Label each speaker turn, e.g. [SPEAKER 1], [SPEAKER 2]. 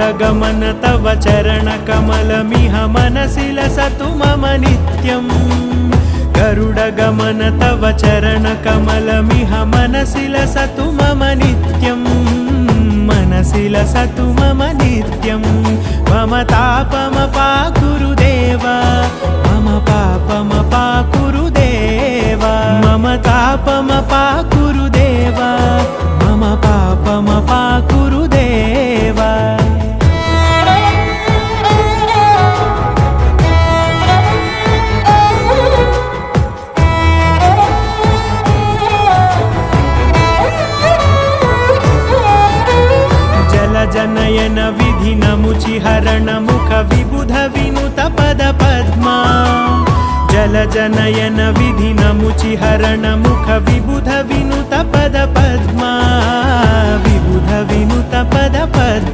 [SPEAKER 1] गरुडगमन तव चरणकमलमिह मनसि लसतु मम नित्यम् गरुडगमन तव चरणकमलमिह मनसि लसतु मम नित्यम् मनसि लसतु मम नित्यम् मम तापमपाकुरुदेव मम पापमपाकुरुदेव मम तापमपाकुरुदेव मम पापमपाकुरुदेव जनयन विधिनमुचिहरण मुख विबुध विनुत पद पद्मा जलजनयन विधिनमुचिहरण मुख विबुध विनुत पद पद्मा विबुध विनुत पद पद्मा